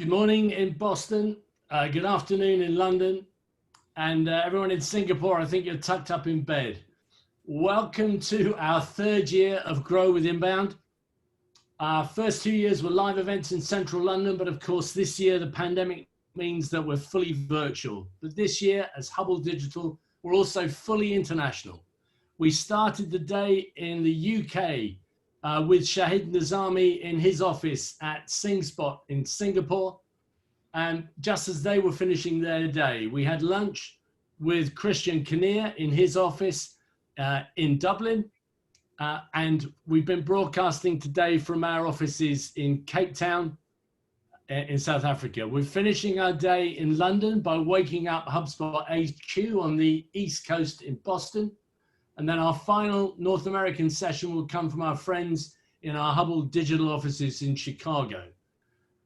Good morning in Boston, good afternoon in London, and everyone in Singapore, I think you're tucked up in bed. Welcome to our third year of Grow with Inbound. Our first 2 years were live events in central London, but of course this year the pandemic means that we're fully virtual. But this year, as Huble Digital, we're also fully international. We started the day in the UK with Shahid Nizami in his office at SingSpot in Singapore. And just as they were finishing their day, we had lunch with Christian Kinnear in his office in Dublin. And we've been broadcasting today from our offices in Cape Town in South Africa. We're finishing our day in London by waking up HubSpot HQ on the East Coast in Boston. And then our final North American session will come from our friends in our Huble digital offices in Chicago.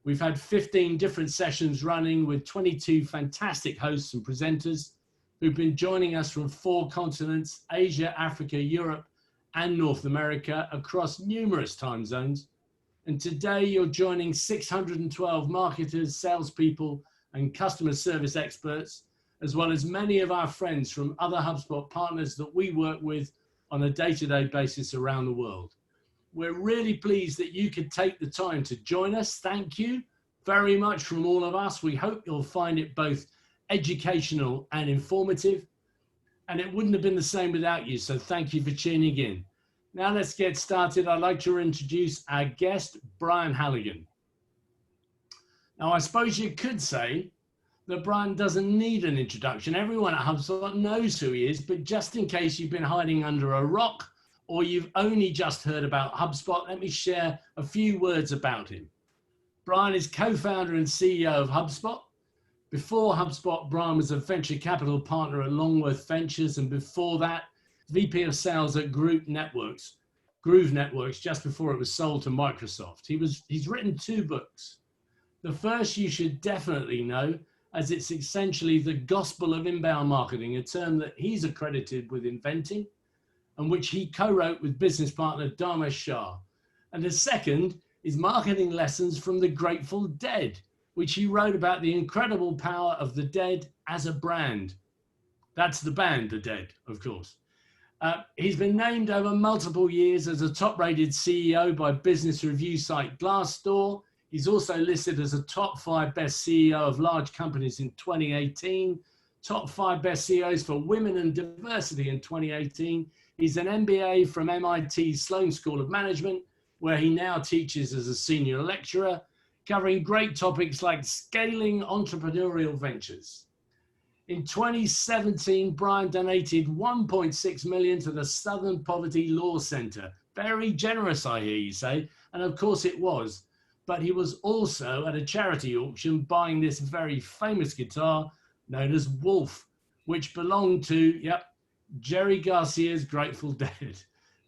We've had 15 different sessions running with 22 fantastic hosts and presenters who've been joining us from 4 continents, Asia, Africa, Europe, and North America across numerous time zones. And today you're joining 612 marketers, salespeople, and customer service experts, as well as many of our friends from other HubSpot partners that we work with on a day-to-day basis around the world. We're really pleased that you could take the time to join us. Thank you very much from all of us. We hope you'll find it both educational and informative. And it wouldn't have been the same without you. So thank you for tuning in. Now let's get started. I'd like to introduce our guest, Brian Halligan. Now, I suppose you could say that Brian doesn't need an introduction. Everyone at HubSpot knows who he is, but just in case you've been hiding under a rock or you've only just heard about HubSpot, let me share a few words about him. Brian is co-founder and CEO of HubSpot. Before HubSpot, Brian was a venture capital partner at Longworth Ventures, and before that, VP of sales at Groove Networks, just before it was sold to Microsoft. He's written 2 books. The first you should definitely know, as it's essentially the gospel of inbound marketing, a term that he's accredited with inventing, and which he co-wrote with business partner Dharmesh Shah. And the second is Marketing Lessons from the Grateful Dead, which he wrote about the incredible power of the Dead as a brand. That's the band, The Dead, of course. He's been named over multiple years as a top-rated CEO by business review site Glassdoor. He's also listed as a top 5 best CEO of large companies in 2018, top 5 best CEOs for women and diversity in 2018. He's an MBA from MIT's Sloan School of Management, where he now teaches as a senior lecturer, covering great topics like scaling entrepreneurial ventures. In 2017, Brian donated $1.6 million to the Southern Poverty Law Center. Very generous, I hear you say, and of course it was. But he was also at a charity auction buying this very famous guitar known as Wolf, which belonged to, Jerry Garcia's Grateful Dead.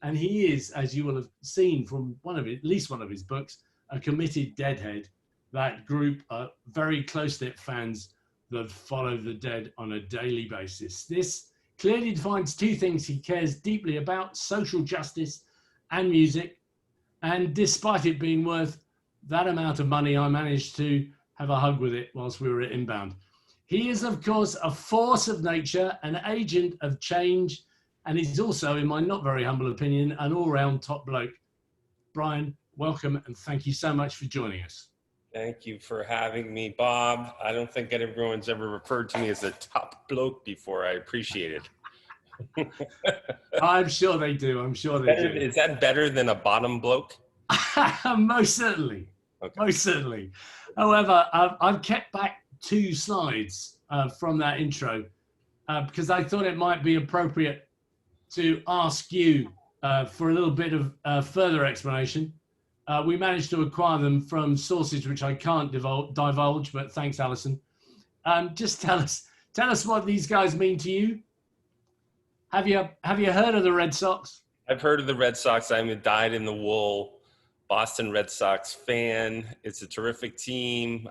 And he is, as you will have seen from at least one of his books, a committed Deadhead. That group are very close-knit fans that follow the Dead on a daily basis. This clearly defines 2 things he cares deeply about: social justice and music. And despite it being worth that amount of money, I managed to have a hug with it whilst we were at Inbound. He is, of course, a force of nature, an agent of change, and he's also, in my not very humble opinion, an all-round top bloke. Brian, welcome, and thank you so much for joining us. Thank you for having me, Bob. I don't think everyone's ever referred to me as a top bloke before. I appreciate it. I'm sure they do. I'm sure they do. Is that better than a bottom bloke? Most certainly. Okay. Most certainly. However, I've kept back 2 slides from that intro because I thought it might be appropriate to ask you for a little bit of further explanation. We managed to acquire them from sources which I can't divulge, but thanks, Alison. Just tell us what these guys mean to you. Have you heard of the Red Sox? I've heard of the Red Sox. I'm a dyed-in-the-wool Boston Red Sox fan. It's a terrific team.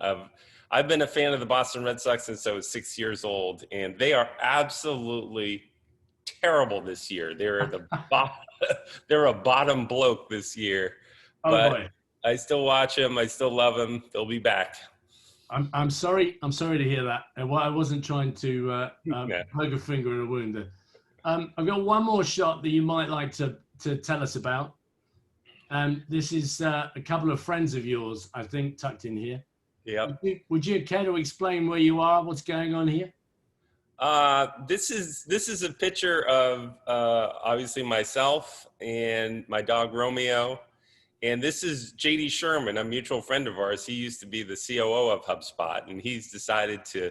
I've been a fan of the Boston Red Sox since I was 6 years old, and they are absolutely terrible this year. They're a bottom bloke this year. Oh, but boy. I still watch them. I still love them. They'll be back. I'm sorry. I'm sorry to hear that. And I wasn't trying to Yeah. poke a finger in a wound there. I've got one more shot that you might like to tell us about. This is a couple of friends of yours, I think, tucked in here. Yep. Would you care to explain where you are, what's going on here? This is a picture of obviously myself and my dog Romeo. And this is JD Sherman, a mutual friend of ours. He used to be the COO of HubSpot, and he's decided to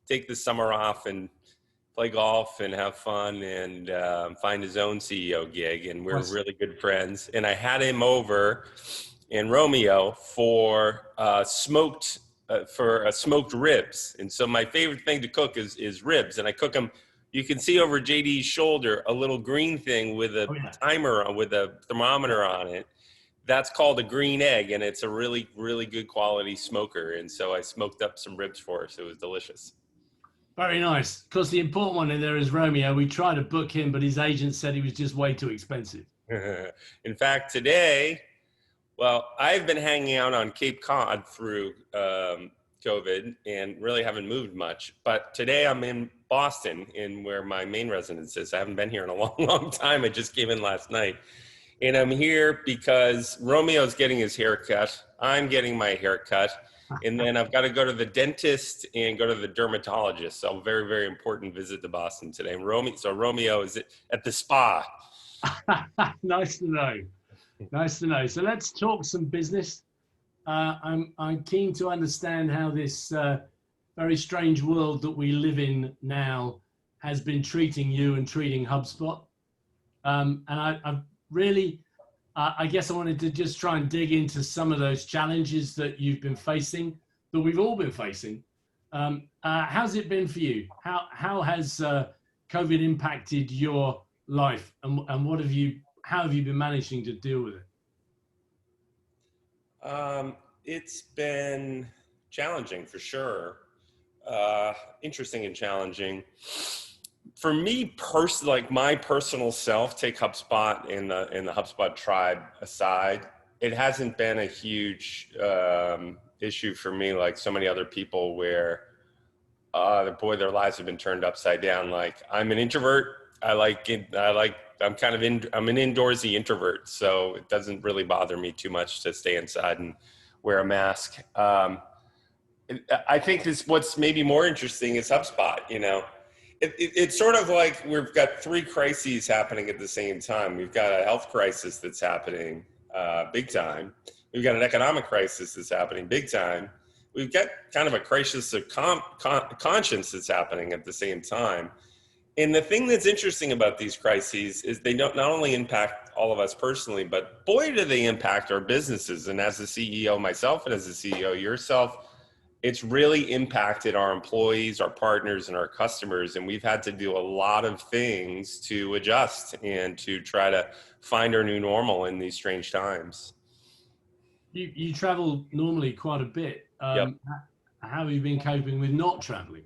take the summer off and play golf and have fun and find his own CEO gig. And we're really good friends. And I had him over and Romeo for smoked ribs. And so my favorite thing to cook is ribs. And I cook them. You can see over JD's shoulder a little green thing with a timer with a thermometer on it. That's called a green egg, and it's a really, really good quality smoker. And so I smoked up some ribs for us. It was delicious. Very nice. Of course, the important one in there is Romeo. We tried to book him, but his agent said he was just way too expensive. In fact, today, well, I've been hanging out on Cape Cod through COVID and really haven't moved much. But today I'm in Boston, where my main residence is. I haven't been here in a long, long time. I just came in last night. And I'm here because Romeo's getting his hair cut. I'm getting my hair cut. And then I've got to go to the dentist and go to the dermatologist. So very, very important visit to Boston today. And Romeo is at the spa. Nice to know. Nice to know. So let's talk some business. I'm keen to understand how this very strange world that we live in now has been treating you and treating HubSpot. And I've really, I guess I wanted to just try and dig into some of those challenges that you've been facing, that we've all been facing. How's it been for you? How has COVID impacted your life, and how have you been managing to deal with it? It's been challenging for sure. Interesting and challenging. For me personally, like my personal self, take HubSpot and the HubSpot tribe aside, it hasn't been a huge issue for me like so many other people where their lives have been turned upside down. Like I'm an introvert. I'm an indoorsy introvert, so it doesn't really bother me too much to stay inside and wear a mask. I think what's maybe more interesting is HubSpot, you know. It's sort of like we've got three crises happening at the same time. We've got a health crisis that's happening big time. We've got an economic crisis that's happening big time. We've got kind of a crisis of conscience that's happening at the same time. And the thing that's interesting about these crises is they don't not only impact all of us personally, but boy, do they impact our businesses. And as the CEO myself and as the CEO yourself, it's really impacted our employees, our partners, and our customers. And we've had to do a lot of things to adjust and to try to find our new normal in these strange times. You travel normally quite a bit. Yep. How have you been coping with not traveling?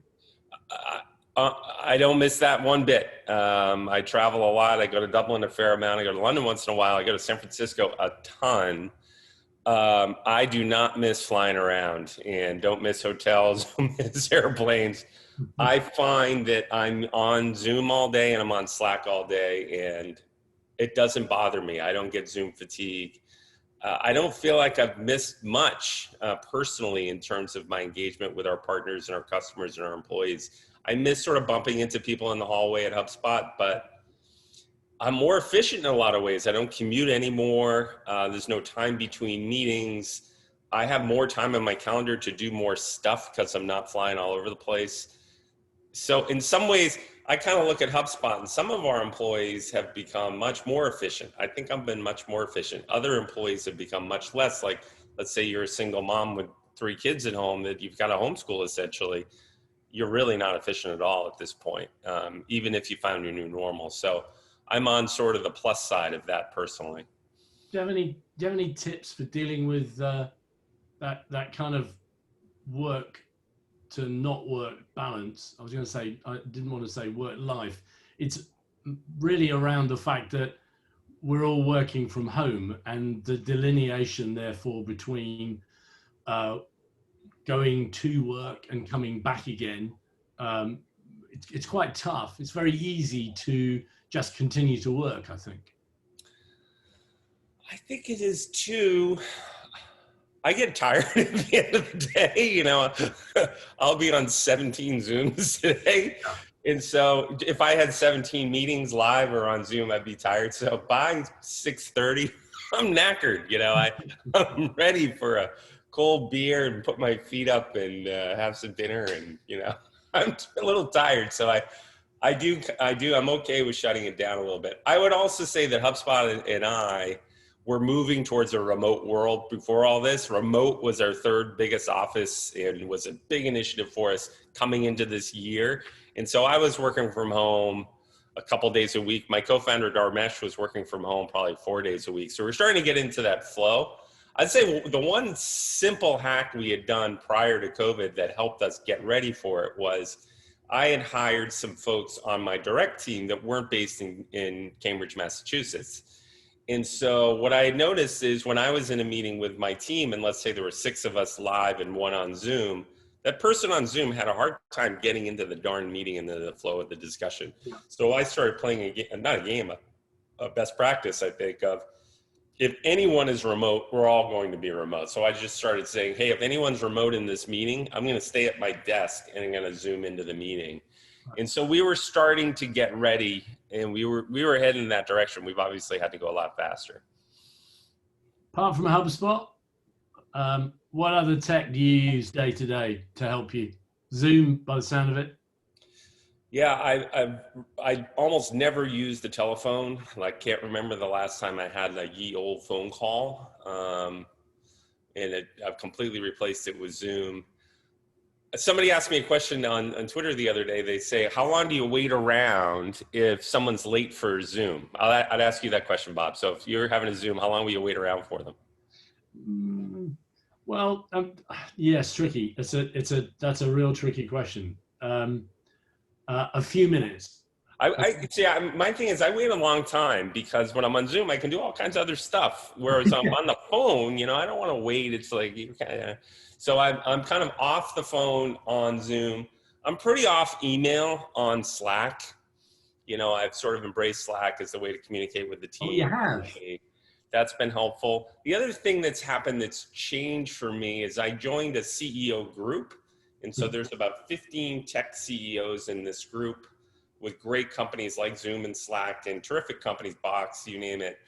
I don't miss that one bit. I travel a lot. I go to Dublin a fair amount. I go to London once in a while. I go to San Francisco a ton. I do not miss flying around and don't miss hotels, don't miss airplanes. I find that I'm on Zoom all day and I'm on Slack all day, and it doesn't bother me. I don't get Zoom fatigue. I don't feel like I've missed much personally in terms of my engagement with our partners and our customers and our employees. I miss sort of bumping into people in the hallway at HubSpot, but I'm more efficient in a lot of ways. I don't commute anymore. There's no time between meetings. I have more time in my calendar to do more stuff because I'm not flying all over the place. So in some ways, I kind of look at HubSpot and some of our employees have become much more efficient. I think I've been much more efficient. Other employees have become much less. Like, let's say you're a single mom with 3 kids at home that you've got to homeschool essentially. You're really not efficient at all at this point, even if you found your new normal. So I'm on sort of the plus side of that personally. Do you have any tips for dealing with that kind of work to not work balance? I was going to say, I didn't want to say work life. It's really around the fact that we're all working from home, and the delineation therefore between going to work and coming back again, it's quite tough. It's very easy to just continue to work, I think. I think it is too. I get tired at the end of the day. You know, I'll be on 17 Zooms today. And so if I had 17 meetings live or on Zoom, I'd be tired. So by 6:30, I'm knackered. You know, I'm ready for a cold beer and put my feet up and have some dinner. And, you know, I'm a little tired. So I'm okay with shutting it down a little bit. I would also say that HubSpot and I were moving towards a remote world before all this. Remote was our third biggest office and was a big initiative for us coming into this year. And so I was working from home a couple days a week. My co-founder, Dharmesh, was working from home probably 4 days a week. So we're starting to get into that flow. I'd say the one simple hack we had done prior to COVID that helped us get ready for it was I had hired some folks on my direct team that weren't based in Cambridge, Massachusetts. And so what I had noticed is when I was in a meeting with my team, and let's say there were 6 of us live and 1 on Zoom, that person on Zoom had a hard time getting into the darn meeting and the flow of the discussion. So I started playing a best practice, I think, of if anyone is remote, we're all going to be remote. So I just started saying, hey, if anyone's remote in this meeting, I'm going to stay at my desk and I'm going to Zoom into the meeting. And so we were starting to get ready and we were heading in that direction. We've obviously had to go a lot faster. Apart from HubSpot, what other tech do you use day to day to help you? Zoom, by the sound of it? Yeah, I almost never use the telephone. Like, can't remember the last time I had a ye old phone call. I've completely replaced it with Zoom. Somebody asked me a question on Twitter the other day. They say, how long do you wait around if someone's late for Zoom? I'd ask you that question, Bob. So if you're having a Zoom, how long will you wait around for them? Well, yes, tricky. That's a real tricky question. A few minutes. My thing is I wait a long time because when I'm on Zoom, I can do all kinds of other stuff. Whereas I'm on the phone, you know, I don't want to wait. It's like, so I'm kind of off the phone on Zoom. I'm pretty off email on Slack. You know, I've sort of embraced Slack as the way to communicate with the team. Oh, you have? That's been helpful. The other thing that's happened that's changed for me is I joined a CEO group. And so there's about 15 tech CEOs in this group with great companies like Zoom and Slack and terrific companies, Box, you name it.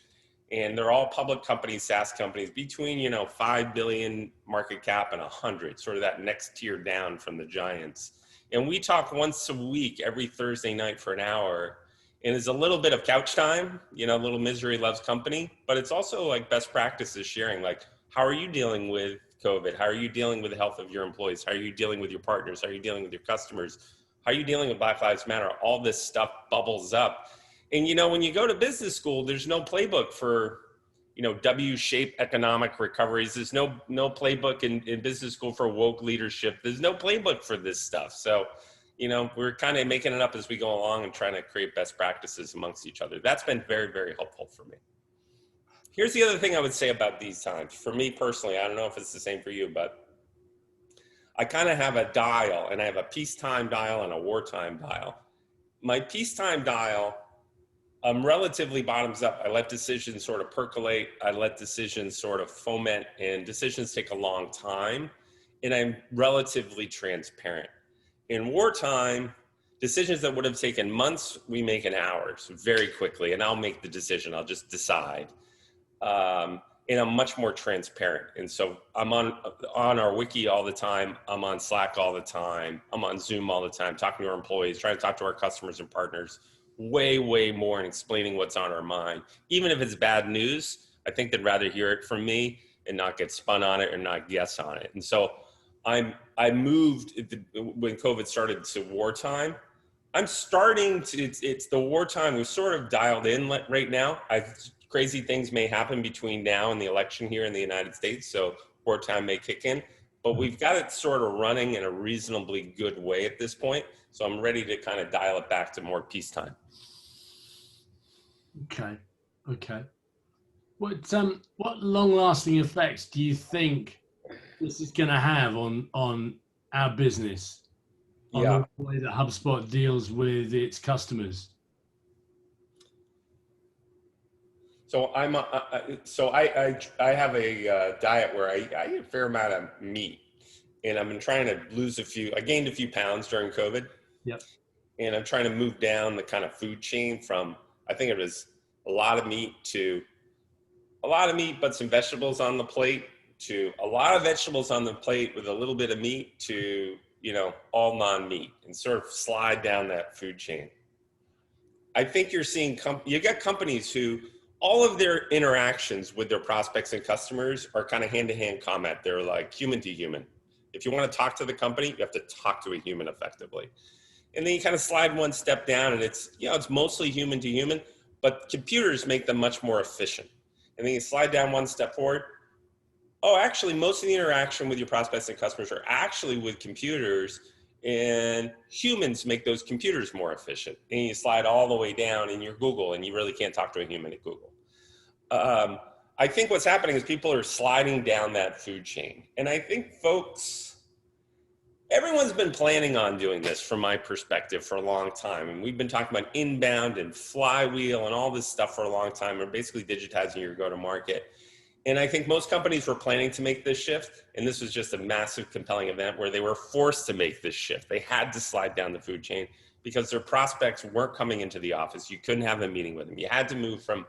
And they're all public companies, SaaS companies between, 5 billion market cap and 100, sort of that next tier down from the giants. And we talk once a week, every Thursday night for an hour. And it's a little bit of couch time, a little misery loves company, but it's also like best practices sharing, like, how are you dealing with COVID? How are you dealing with the health of your employees? How are you dealing with your partners? How are you dealing with your customers? How are you dealing with Black Lives Matter? All this stuff bubbles up. And, when you go to business school, there's no playbook for, W-shaped economic recoveries. There's no playbook in business school for woke leadership. There's no playbook for this stuff. So, we're kind of making it up as we go along and trying to create best practices amongst each other. That's been very, very helpful for me. Here's the other thing I would say about these times. For me personally, I don't know if it's the same for you, but I kind of have a dial, and I have a peacetime dial and a wartime dial. My peacetime dial, I'm relatively bottoms up. I let decisions sort of percolate. I let decisions sort of foment, and decisions take a long time, and I'm relatively transparent. In wartime, decisions that would have taken months, we make in hours very quickly, and I'll make the decision. I'll just decide. And I'm much more transparent. And so I'm on our wiki all the time. I'm on Slack all the time. I'm on Zoom all the time, talking to our employees, trying to talk to our customers and partners way, way more and explaining what's on our mind. Even if it's bad news, I think they'd rather hear it from me and not get spun on it or not guess on it. And so I moved when COVID started to wartime. I'm starting to, it's the wartime. We've sort of dialed in right now. Crazy things may happen between now and the election here in the United States, so wartime may kick in, but we've got it sort of running in a reasonably good way at this point, so I'm ready to kind of dial it back to more peacetime. Okay. What long-lasting effects do you think this is going to have on our business, on Yeah. the way that HubSpot deals with its customers? So I have a diet where I eat a fair amount of meat, and I've been trying to lose I gained a few pounds during COVID, Yep. and I'm trying to move down the kind of food chain from, I think it was a lot of meat to a lot of meat, but some vegetables on the plate, to a lot of vegetables on the plate with a little bit of meat, to, all non-meat, and sort of slide down that food chain. I think you're seeing, you got companies who all of their interactions with their prospects and customers are kind of hand-to-hand combat. They're like human to human. If you want to talk to the company, you have to talk to a human effectively. And then you kind of slide one step down, and it's mostly human to human, but computers make them much more efficient. And then you slide down one step forward. Oh, actually, most of the interaction with your prospects and customers are actually with computers, and humans make those computers more efficient. And you slide all the way down in your Google, and you really can't talk to a human at Google. I think what's happening is people are sliding down that food chain. And I think everyone's been planning on doing this from my perspective for a long time. And we've been talking about inbound and flywheel and all this stuff for a long time. We're basically digitizing your go-to-market. And I think most companies were planning to make this shift. And this was just a massive, compelling event where they were forced to make this shift. They had to slide down the food chain because their prospects weren't coming into the office. You couldn't have a meeting with them. You had to move from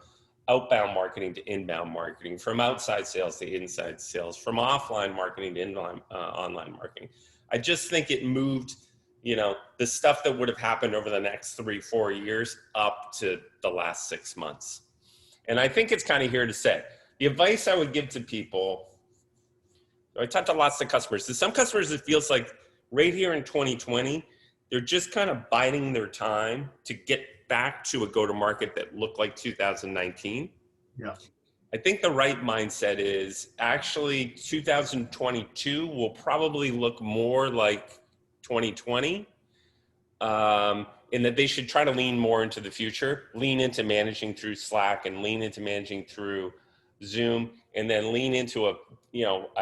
outbound marketing to inbound marketing, from outside sales to inside sales, from offline marketing to online marketing. I just think it moved, the stuff that would have happened over the next 3-4 years up to the last 6 months. And I think it's kind of here to stay. The advice I would give to people, I talk to lots of customers. To some customers, it feels like right here in 2020, they're just kind of biding their time to get back to a go-to-market that looked like 2019. Yeah. I think the right mindset is actually 2022 will probably look more like 2020, in that they should try to lean more into the future, lean into managing through Slack and lean into managing through Zoom, and then lean into a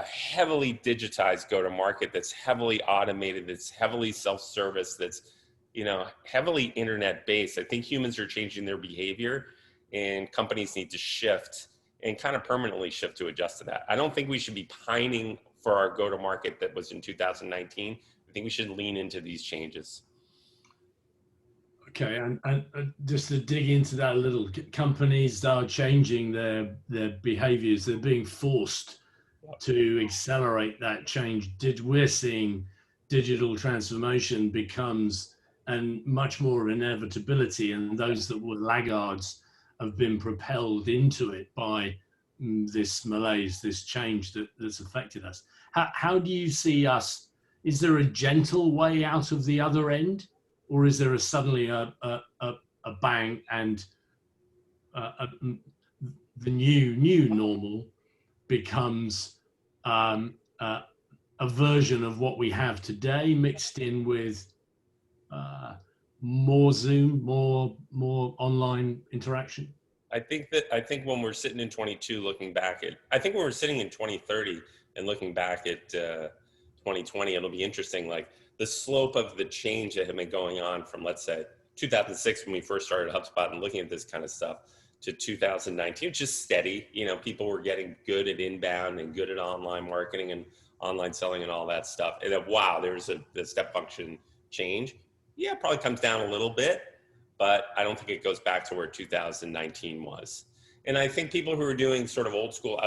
heavily digitized go-to-market that's heavily automated, that's heavily self-service, that's heavily internet-based. I think humans are changing their behavior, and companies need to shift and kind of permanently shift to adjust to that. I don't think we should be pining for our go-to-market that was in 2019. I think we should lean into these changes. Okay, and just to dig into that a little, companies are changing their behaviors. They're being forced to accelerate that change. We're seeing digital transformation becomes much more of an inevitability, and those that were laggards have been propelled into it by this malaise, this change that's affected us. How do you see us? Is there a gentle way out of the other end, or is there suddenly a bang and the new normal becomes a version of what we have today, mixed in with more Zoom, more online interaction? I think when we're sitting in 22 looking back at, I think when we're sitting in 2030 and looking back at 2020, it'll be interesting, like the slope of the change that had been going on from, let's say, 2006 when we first started HubSpot and looking at this kind of stuff to 2019, it's just steady. People were getting good at inbound and good at online marketing and online selling and all that stuff. And then, wow, there's the step function change. Yeah, it probably comes down a little bit, but I don't think it goes back to where 2019 was. And I think people who are doing sort of old school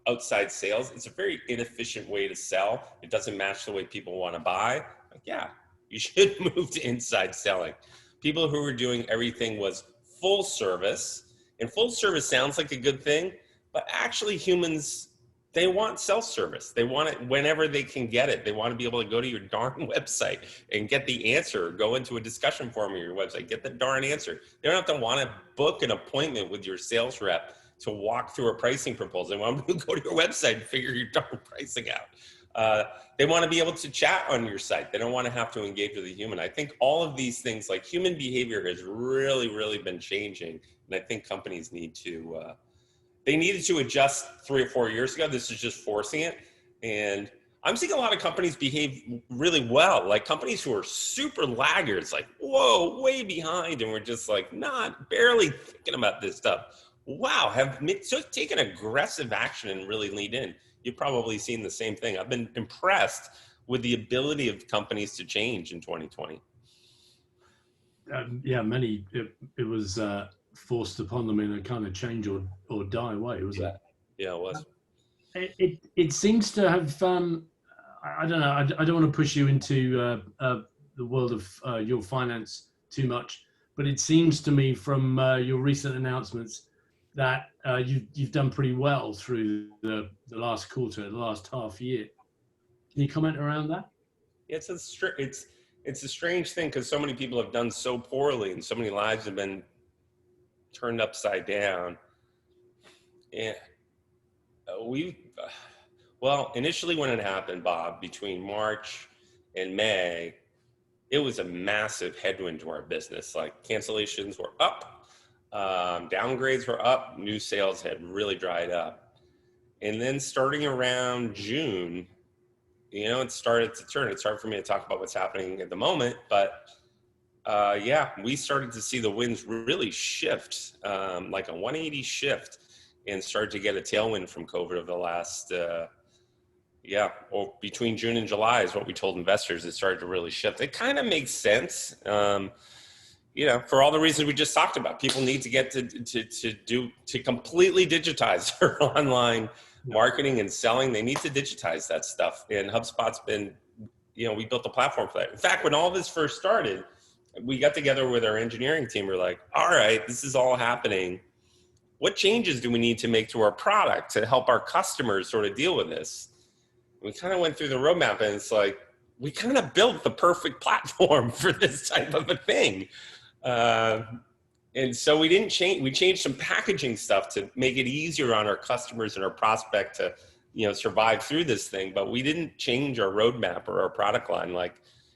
outside sales, it's a very inefficient way to sell. It doesn't match the way people want to buy. Like, yeah, you should move to inside selling. People who were doing everything was full service, and full service sounds like a good thing, but actually humans, they want self-service. They want it whenever they can get it. They want to be able to go to your darn website and get the answer, go into a discussion forum on your website, get the darn answer. They don't have to want to book an appointment with your sales rep to walk through a pricing proposal. They want to go to your website and figure your darn pricing out. They want to be able to chat on your site. They don't want to have to engage with a human. I think all of these things, like human behavior, has really, really been changing. And I think companies need to, they needed to adjust 3 or 4 years ago. This is just forcing it. And I'm seeing a lot of companies behave really well, like companies who are super laggards, like, whoa, way behind. And we're just like, not barely thinking about this stuff. Wow, have taken aggressive action and really leaned in. You've probably seen the same thing. I've been impressed with the ability of companies to change in 2020. Yeah, many, it was forced upon them in a kind of change or die way, wasn't it? Yeah, it was. It seems to have, I don't know, I don't want to push you into the world of your finance too much, but it seems to me from your recent announcements that you've done pretty well through the last quarter, the last half year. Can you comment around that? It's a strange thing because so many people have done so poorly and so many lives have been turned upside down. Yeah, well, initially when it happened, Bob, between March and May, it was a massive headwind to our business. Like cancellations were up, downgrades were up, new sales had really dried up. And then starting around June, it started to turn. It's hard for me to talk about what's happening at the moment, but yeah, we started to see the winds really shift, like a 180 shift, and started to get a tailwind from COVID over the last, or between June and July is what we told investors. It started to really shift. It kind of makes sense, for all the reasons we just talked about. People need to get to completely digitize their online marketing and selling. They need to digitize that stuff. And HubSpot's been, we built a platform for that. In fact, when all this first started, we got together with our engineering team. We're like, all right, this is all happening. What changes do we need to make to our product to help our customers sort of deal with this? We kind of went through the roadmap, and it's like, we kind of built the perfect platform for this type of a thing. And so we didn't change, we changed some packaging stuff to make it easier on our customers and our prospect to, survive through this thing, but we didn't change our roadmap or our product line. Like,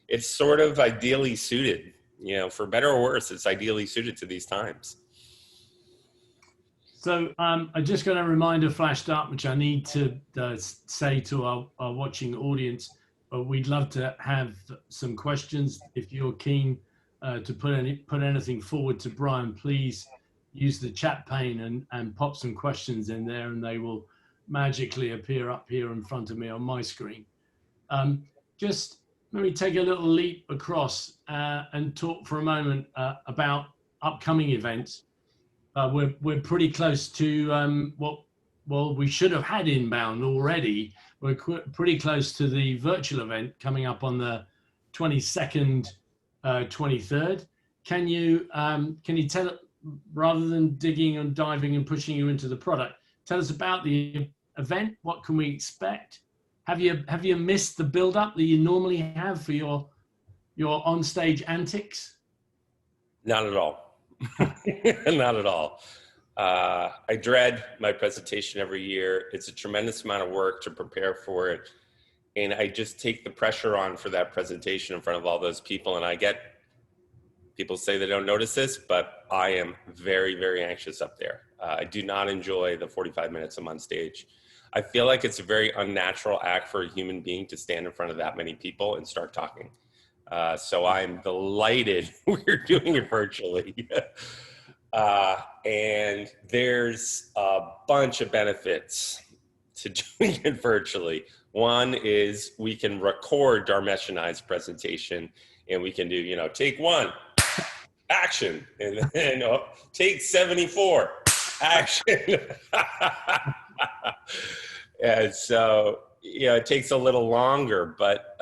it's sort of ideally suited, for better or worse, it's ideally suited to these times. So I just got a reminder flashed up, which I need to say to our watching audience. We'd love to have some questions. If you're keen to put anything forward to Brian, please use the chat pane and pop some questions in there, and they will magically appear up here in front of me on my screen. Just maybe take a little leap across and talk for a moment about upcoming events. We're pretty close to we should have had inbound already. We're pretty close to the virtual event coming up on the 22nd, 23rd. Can you tell, rather than digging and diving and pushing you into the product, tell us about the event? What can we expect? Have you missed the build-up that you normally have for your on-stage antics? Not at all. Not at all. I dread my presentation every year. It's a tremendous amount of work to prepare for it. And I just take the pressure on for that presentation in front of all those people. And I get people say they don't notice this, but I am very, very anxious up there. I do not enjoy the 45 minutes I'm on stage. I feel like it's a very unnatural act for a human being to stand in front of that many people and start talking. So I'm delighted we're doing it virtually. And there's a bunch of benefits to doing it virtually. One is we can record Dharmesh and I's presentation, and we can do, take one, action, and then take 74, action. And so, it takes a little longer, but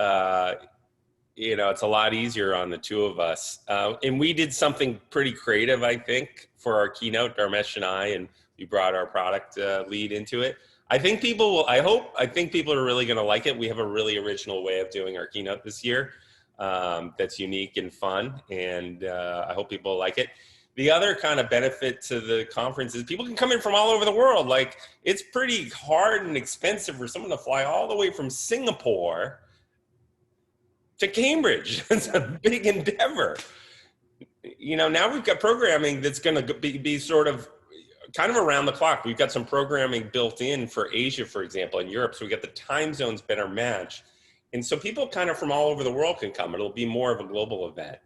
it's a lot easier on the two of us. And we did something pretty creative, I think, for our keynote, Dharmesh and I, and we brought our product lead into it. I think people are really going to like it. We have a really original way of doing our keynote this year that's unique and fun, and I hope people like it. The other kind of benefit to the conference is people can come in from all over the world. Like, it's pretty hard and expensive for someone to fly all the way from Singapore to Cambridge. It's a big endeavor. Now we've got programming that's going to be sort of kind of around the clock. We've got some programming built in for Asia, for example, and Europe. So we got the time zones better matched. And so people kind of from all over the world can come. It'll be more of a global event.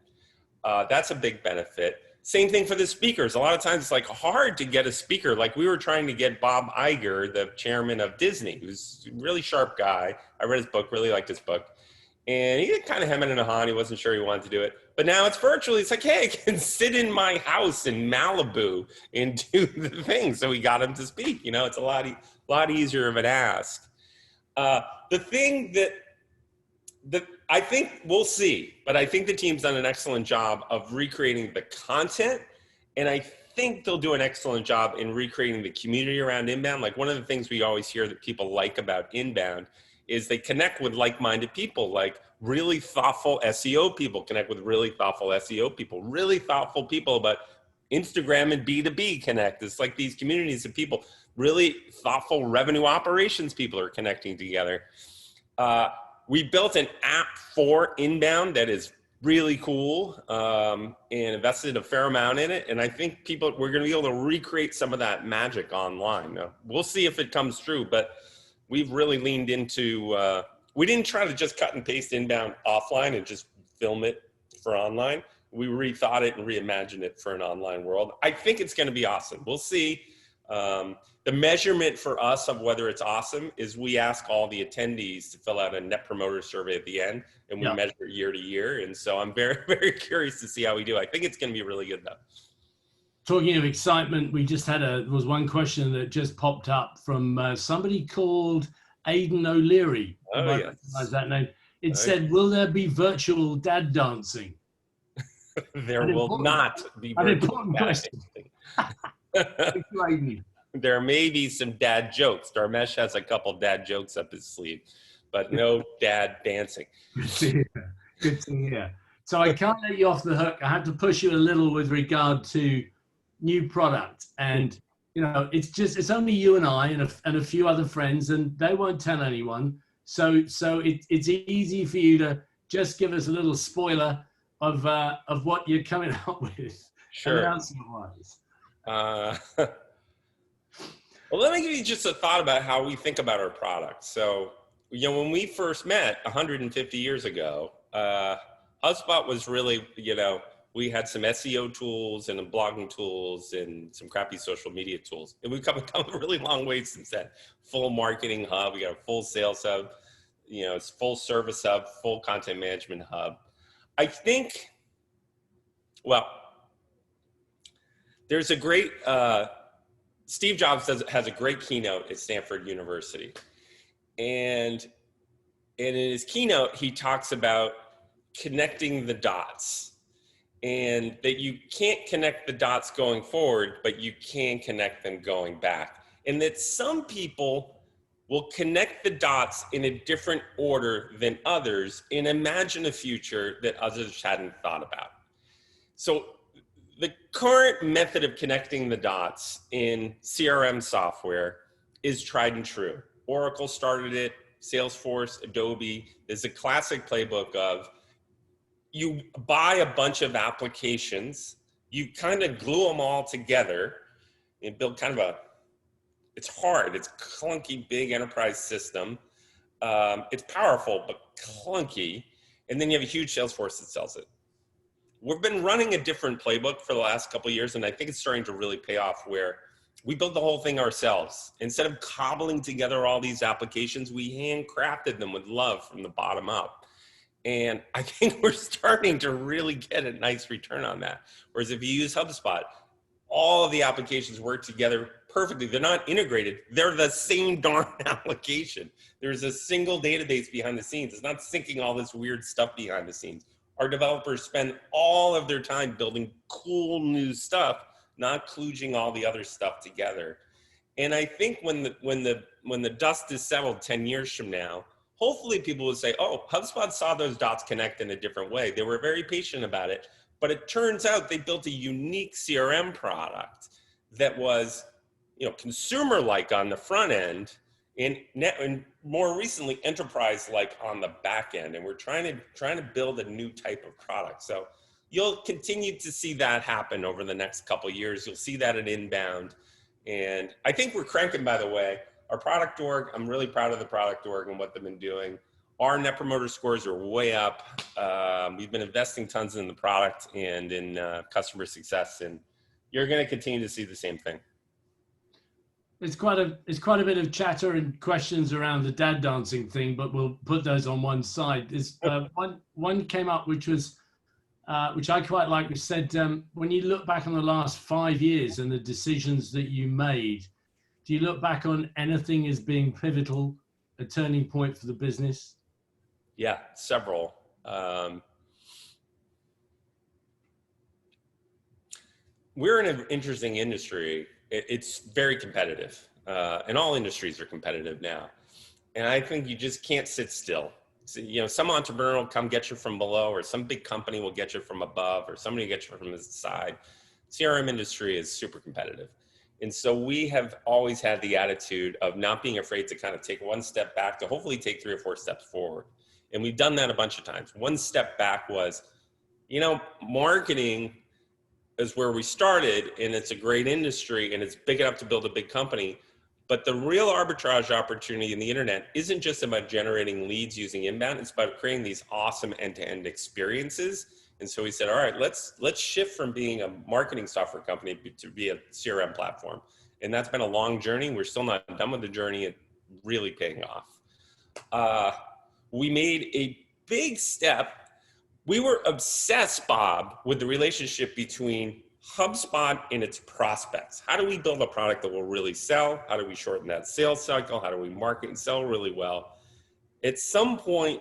That's a big benefit. Same thing for the speakers. A lot of times it's like hard to get a speaker. Like we were trying to get Bob Iger, the chairman of Disney, who's a really sharp guy. I read his book, really liked his book. And he did kind of hem and haw. He wasn't sure he wanted to do it. But now it's virtually. It's like, hey, I can sit in my house in Malibu and do the thing. So we got him to speak. It's a lot easier of an ask. The thing that I think we'll see, but I think the team's done an excellent job of recreating the content. And I think they'll do an excellent job in recreating the community around inbound. Like one of the things we always hear that people like about inbound is they connect with like-minded people, like really thoughtful SEO people connect with really thoughtful SEO people, really thoughtful people about Instagram and B2B connect. It's like these communities of people, really thoughtful revenue operations people are connecting together. We built an app for inbound that is really cool and invested a fair amount in it. And I think we're going to be able to recreate some of that magic online. Now, we'll see if it comes true, but we've really leaned into, we didn't try to just cut and paste inbound offline and just film it for online. We rethought it and reimagined it for an online world. I think it's going to be awesome. We'll see. The measurement for us of whether it's awesome is we ask all the attendees to fill out a net promoter survey at the end, and we measure year to year. And so I'm very, very curious to see how we do. I think it's going to be really good though. Talking of excitement, we just there was one question that just popped up from somebody called Aidan O'Leary. Oh, I yes. recognize that name. It said, will there be virtual dad dancing? There will not be an virtual important dad question. dancing. There may be some dad jokes. Dharmesh has a couple dad jokes up his sleeve, but no dad dancing. Good to hear. Good to hear. So I can't let you off the hook. I have to push you a little with regard to new product. And, it's only you and I and a few other friends, and they won't tell anyone. So it's easy for you to just give us a little spoiler of what you're coming up with. Sure. Announcement-wise. Well, let me give you just a thought about how we think about our product. So, when we first met 150 years ago, HubSpot was really, we had some SEO tools and blogging tools and some crappy social media tools. And we've come a really long way since then. Full marketing hub, we got a full sales hub, it's full service hub, full content management hub. I think, there's a great, Steve Jobs has a great keynote at Stanford University. And in his keynote, he talks about connecting the dots, and that you can't connect the dots going forward, but you can connect them going back. And that some people will connect the dots in a different order than others and imagine a future that others hadn't thought about. So the current method of connecting the dots in CRM software is tried and true. Oracle started it, Salesforce, Adobe. There's a classic playbook of you buy a bunch of applications, you kind of glue them all together and build kind of it's hard, it's clunky, big enterprise system. It's powerful, but clunky. And then you have a huge Salesforce that sells it. We've been running a different playbook for the last couple of years, and I think it's starting to really pay off, where we built the whole thing ourselves. Instead of cobbling together all these applications, we handcrafted them with love from the bottom up. And I think we're starting to really get a nice return on that. Whereas if you use HubSpot, all of the applications work together perfectly. They're not integrated. They're the same darn application. There's a single database behind the scenes. It's not syncing all this weird stuff behind the scenes. Our developers spend all of their time building cool new stuff, not kludging all the other stuff together. And I think when the dust is settled 10 years from now, hopefully people will say, oh, HubSpot saw those dots connect in a different way. They were very patient about it, but it turns out they built a unique CRM product that was, consumer-like on the front end, and more recently enterprise-like on the back end. And we're trying to build a new type of product. So you'll continue to see that happen over the next couple of years. You'll see that at Inbound. And I think we're cranking, by the way. Our product org, I'm really proud of the product org and what they've been doing. Our net promoter scores are way up. We've been investing tons in the product and in customer success, and you're going to continue to see the same thing. It's quite a bit of chatter and questions around the dad dancing thing, but we'll put those on one side. There's one came up which I quite like, which said, when you look back on the last 5 years and the decisions that you made, do you look back on anything as being pivotal, a turning point for the business? Yeah, several. We're in an interesting industry. It's very competitive, and all industries are competitive now. And I think you just can't sit still. So, some entrepreneur will come get you from below, or some big company will get you from above, or somebody will get you from the side. CRM industry is super competitive. And so we have always had the attitude of not being afraid to kind of take one step back to hopefully take 3 or 4 steps forward. And we've done that a bunch of times. One step back was, marketing is where we started, and it's a great industry, and it's big enough to build a big company. But the real arbitrage opportunity in the internet isn't just about generating leads using inbound. It's about creating these awesome end-to-end experiences. And so we said, all right, let's shift from being a marketing software company to be a CRM platform. And that's been a long journey. We're still not done with the journey. It's really paying off. We made a big step. We were obsessed, Bob, with the relationship between HubSpot and its prospects. How do we build a product that will really sell? How do we shorten that sales cycle? How do we market and sell really well? At some point,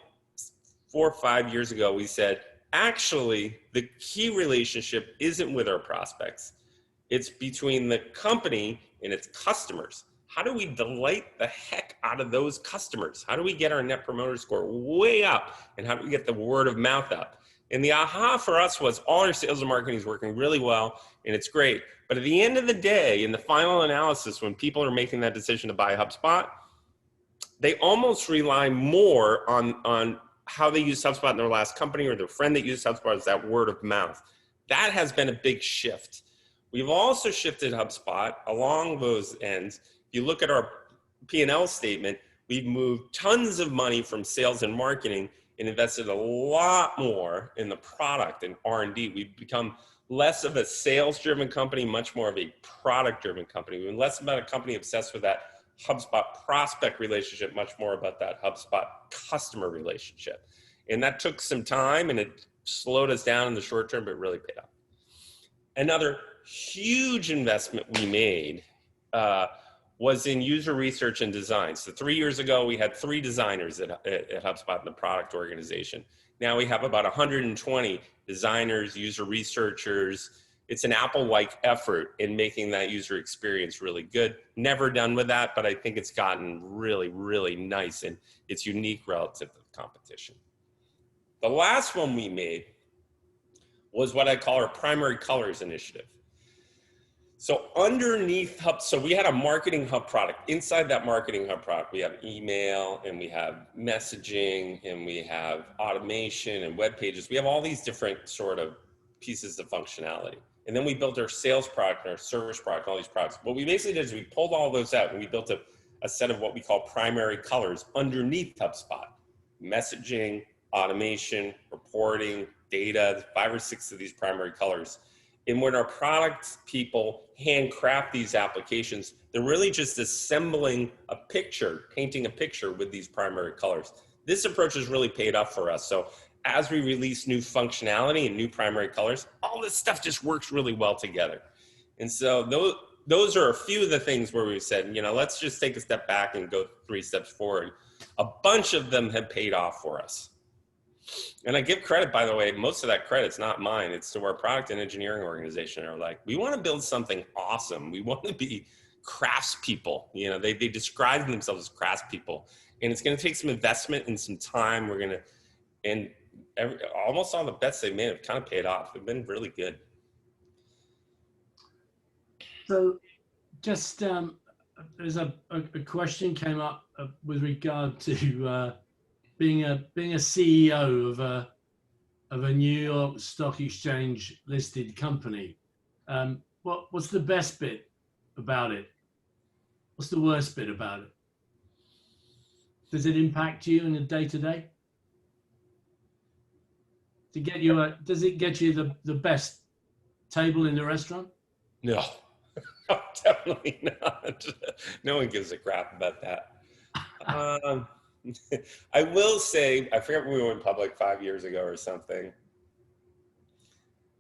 4 or 5 years ago, we said, actually, the key relationship isn't with our prospects. It's between the company and its customers. How do we delight the heck out of those customers? How do we get our net promoter score way up? And how do we get the word of mouth up? And the aha for us was all our sales and marketing is working really well, and it's great. But at the end of the day, in the final analysis, when people are making that decision to buy HubSpot, they almost rely more on how they use HubSpot in their last company, or their friend that used HubSpot, is that word of mouth. That has been a big shift. We've also shifted HubSpot along those ends. If you look at our P&L statement, we've moved tons of money from sales and marketing and invested a lot more in the product and R&D. We've become less of a sales-driven company, much more of a product-driven company. We've been less about a company obsessed with that HubSpot prospect relationship, much more about that HubSpot customer relationship. And that took some time, and it slowed us down in the short term, but really paid off. Another huge investment we made was in user research and design. So 3 years ago, we had 3 designers at HubSpot in the product organization. Now we have about 120 designers, user researchers. It's an Apple-like effort in making that user experience really good. Never done with that, but I think it's gotten really, really nice, and it's unique relative to the competition. The last one we made was what I call our primary colors initiative. So underneath so we had a marketing hub product. Inside that marketing hub product, we have email, and we have messaging, and we have automation and web pages. We have all these different sort of pieces of functionality. And then we built our sales product and our service product, all these products. What we basically did is we pulled all those out, and we built a set of what we call primary colors underneath HubSpot. Messaging, automation, reporting, data, 5 or 6 of these primary colors. And when our product people handcraft these applications, they're really just assembling a picture, painting a picture with these primary colors. This approach has really paid off for us. So as we release new functionality and new primary colors, all this stuff just works really well together. And so those are a few of the things where we've said, let's just take a step back and go 3 steps forward. A bunch of them have paid off for us. And I give credit, by the way, most of that credit's not mine. It's to our product and engineering organization. They're like, we want to build something awesome. We want to be craftspeople. They describe themselves as craftspeople. And it's going to take some investment and some time. Almost all the bets they've made have kind of paid off. They've been really good. So just there's a question came up with regard to being a CEO of a New York Stock Exchange listed company. What's the best bit about it? What's the worst bit about it? Does it impact you in a day-to-day? Does it get you the best table in the restaurant? No, no, definitely not. No one gives a crap about that. I will say, I forget when we went public 5 years ago or something.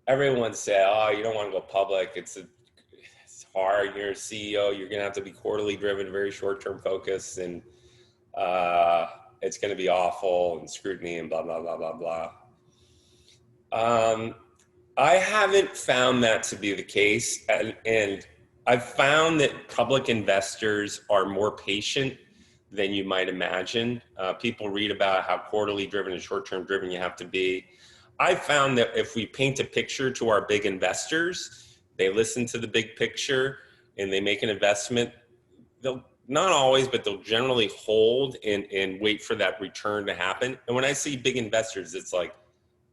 Everyone said, "Oh, you don't want to go public. It's hard. You're a CEO. You're going to have to be quarterly driven, very short-term focused, and it's going to be awful and scrutiny and blah, blah, blah, blah, blah." I haven't found that to be the case. And I've found that public investors are more patient than you might imagine. People read about how quarterly driven and short-term driven you have to be. I found that if we paint a picture to our big investors, they listen to the big picture and they make an investment, they'll not always, but they'll generally hold and wait for that return to happen. And when I see big investors, it's like,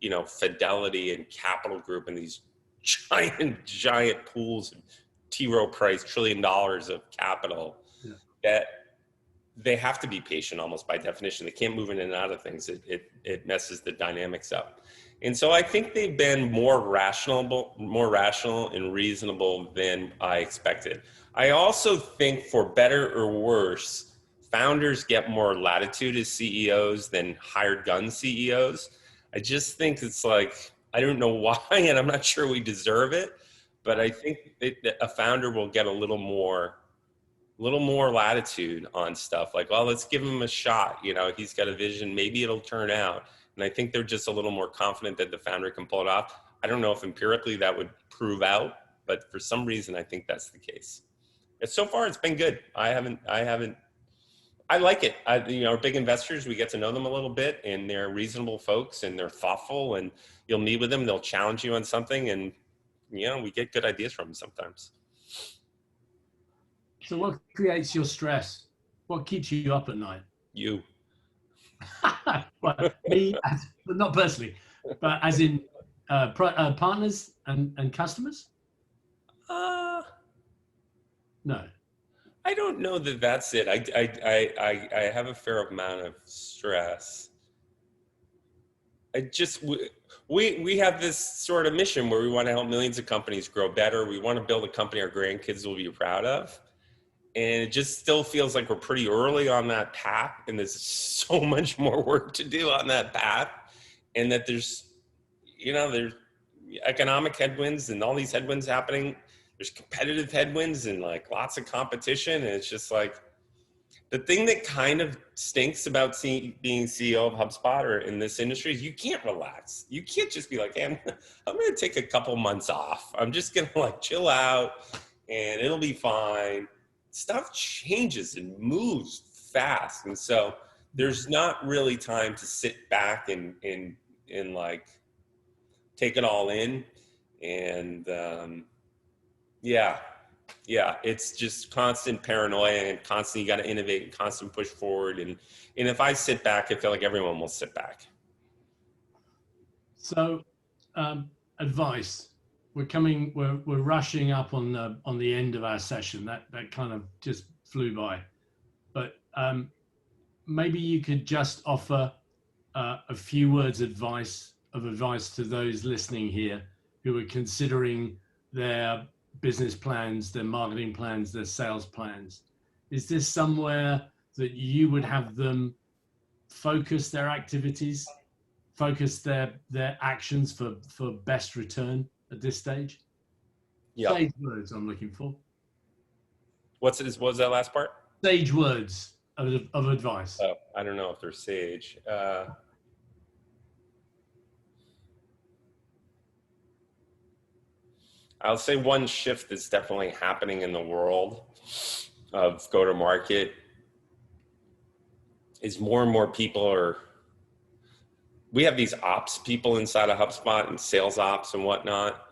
you know, Fidelity and Capital Group and these giant pools of T. Rowe Price, $1 trillion of capital, that they have to be patient almost by definition. They can't move in and out of things. It messes the dynamics up. And so I think they've been more rational and reasonable than I expected. I also think, for better or worse, founders get more latitude as CEOs than hired gun CEOs. I just think it's like, I don't know why, and I'm not sure we deserve it, but I think that a founder will get a little more latitude on stuff. Like, well, let's give him a shot. You know, he's got a vision. Maybe it'll turn out. And I think they're just a little more confident that the founder can pull it off. I don't know if empirically that would prove out, but for some reason, I think that's the case. And so far, it's been good. I like it. You know, big investors, we get to know them a little bit, and they're reasonable folks, and they're thoughtful, and you'll meet with them. They'll challenge you on something, and, you know, we get good ideas from them sometimes. So what creates your stress? What keeps you up at night? You. Well, me, not personally, but as in partners and customers? No. I don't know that that's it. I have a fair amount of stress. We have this sort of mission where we want to help millions of companies grow better. We want to build a company our grandkids will be proud of. And it just still feels like we're pretty early on that path, and there's so much more work to do on that path. And that there's economic headwinds and all these headwinds happening. There's competitive headwinds and like lots of competition. And it's just like, the thing that kind of stinks about being CEO of HubSpot or in this industry is you can't relax. You can't just be like, hey, I'm going to take a couple months off. I'm just going to like chill out and it'll be fine. Stuff changes and moves fast. And so there's not really time to sit back and like take it all in. And yeah, it's just constant paranoia and constantly you got to innovate and constant push forward. And if I sit back, I feel like everyone will sit back. So advice. We're rushing up on the end of our session. That kind of just flew by. But maybe you could just offer a few words of advice to those listening here who are considering their business plans, their marketing plans, their sales plans. Is this somewhere that you would have them focus their activities, focus their actions for best return at this stage? Yeah. Sage words I'm looking for. What was that last part? Sage words of advice. Oh, I don't know if they're sage. I'll say one shift that's definitely happening in the world of go-to-market is more and more people we have these ops people inside of HubSpot and sales ops and whatnot,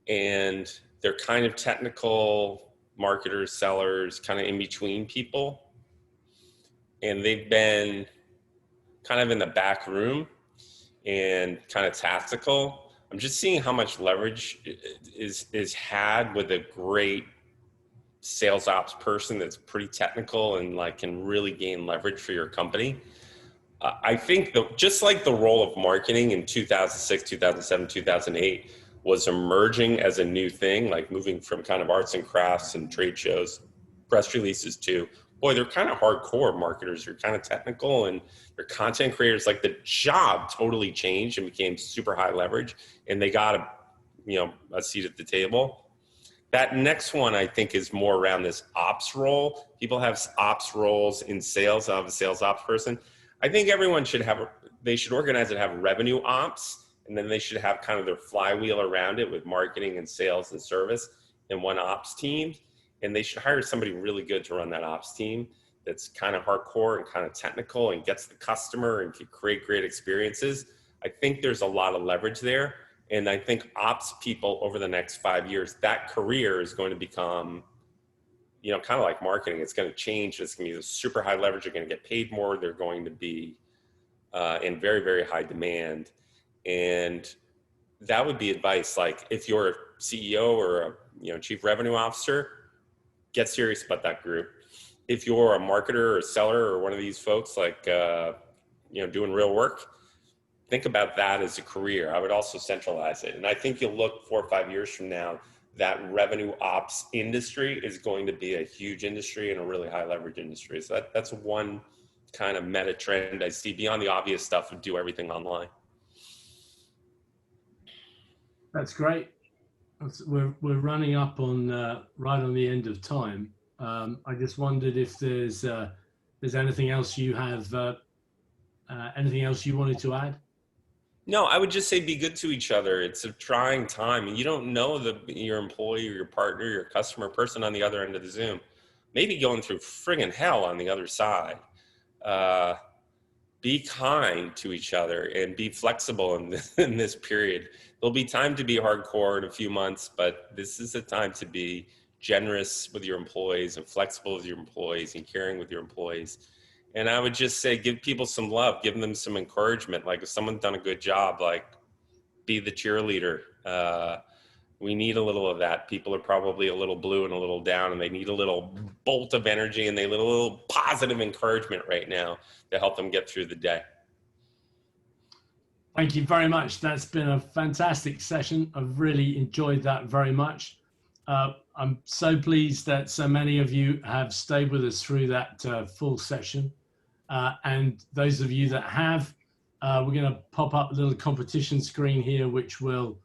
and they're kind of technical marketers, sellers, kind of in between people. And they've been kind of in the back room and kind of tactical. I'm just seeing how much leverage is had with a great sales ops person that's pretty technical and like can really gain leverage for your company. I think just like the role of marketing in 2006, 2007, 2008 was emerging as a new thing, like moving from kind of arts and crafts and trade shows, press releases to, boy, they're kind of hardcore marketers. You're kind of technical and they're content creators. Like the job totally changed and became super high leverage, and they got a seat at the table. That next one, I think, is more around this ops role. People have ops roles in sales. I have a sales ops person. I think everyone should they should organize it, have revenue ops, and then they should have kind of their flywheel around it with marketing and sales and service in one ops team. And they should hire somebody really good to run that ops team that's kind of hardcore and kind of technical and gets the customer and can create great experiences. I think there's a lot of leverage there. And I think ops people over the next 5 years, that career is going to become, kind of like marketing. It's going to change. It's going to be super high leverage. They're going to get paid more. They're going to be in very, very high demand. And that would be advice. Like if you're a CEO or a chief revenue officer, get serious about that group. If you're a marketer or a seller or one of these folks like, doing real work, think about that as a career. I would also centralize it. And I think you'll look 4 or 5 years from now, that revenue ops industry is going to be a huge industry and a really high leverage industry. So that's one kind of meta trend I see beyond the obvious stuff of do everything online. That's great. We're running up on right on the end of time. I just wondered if there's anything else you have, anything else you wanted to add? No, I would just say be good to each other. It's a trying time, and you don't know your employee or your partner, your customer, person on the other end of the Zoom, maybe going through friggin' hell on the other side. Be kind to each other and be flexible in this period. There'll be time to be hardcore in a few months, but this is a time to be generous with your employees and flexible with your employees and caring with your employees. And I would just say, give people some love, give them some encouragement. Like if someone's done a good job, like be the cheerleader. We need a little of that. People are probably a little blue and a little down, and they need a little bolt of energy and they need a little positive encouragement right now to help them get through the day. Thank you very much. That's been a fantastic session. I've really enjoyed that very much. I'm so pleased that so many of you have stayed with us through that full session. And those of you that have, we're going to pop up a little competition screen here, which will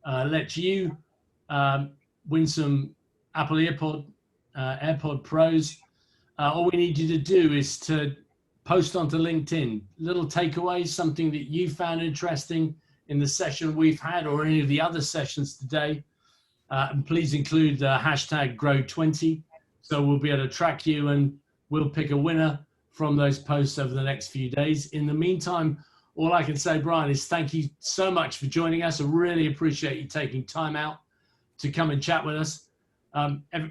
let you win some Apple AirPod Pros. All we need you to do is to post onto LinkedIn little takeaways, something that you found interesting in the session we've had or any of the other sessions today. And please include hashtag Grow20, so we'll be able to track you and we'll pick a winner from those posts over the next few days. In the meantime, all I can say, Brian, is thank you so much for joining us. I really appreciate you taking time out to come and chat with us.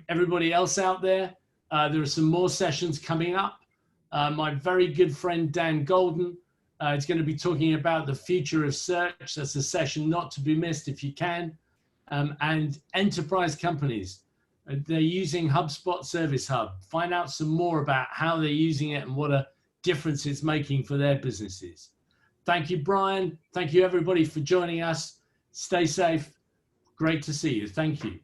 Everybody else out there, there are some more sessions coming up. My very good friend, Dan Golden, is going to be talking about the future of search. That's a session not to be missed if you can. And enterprise companies, they're using HubSpot Service Hub. Find out some more about how they're using it and what a difference it's making for their businesses. Thank you, Brian. Thank you, everybody, for joining us. Stay safe. Great to see you. Thank you.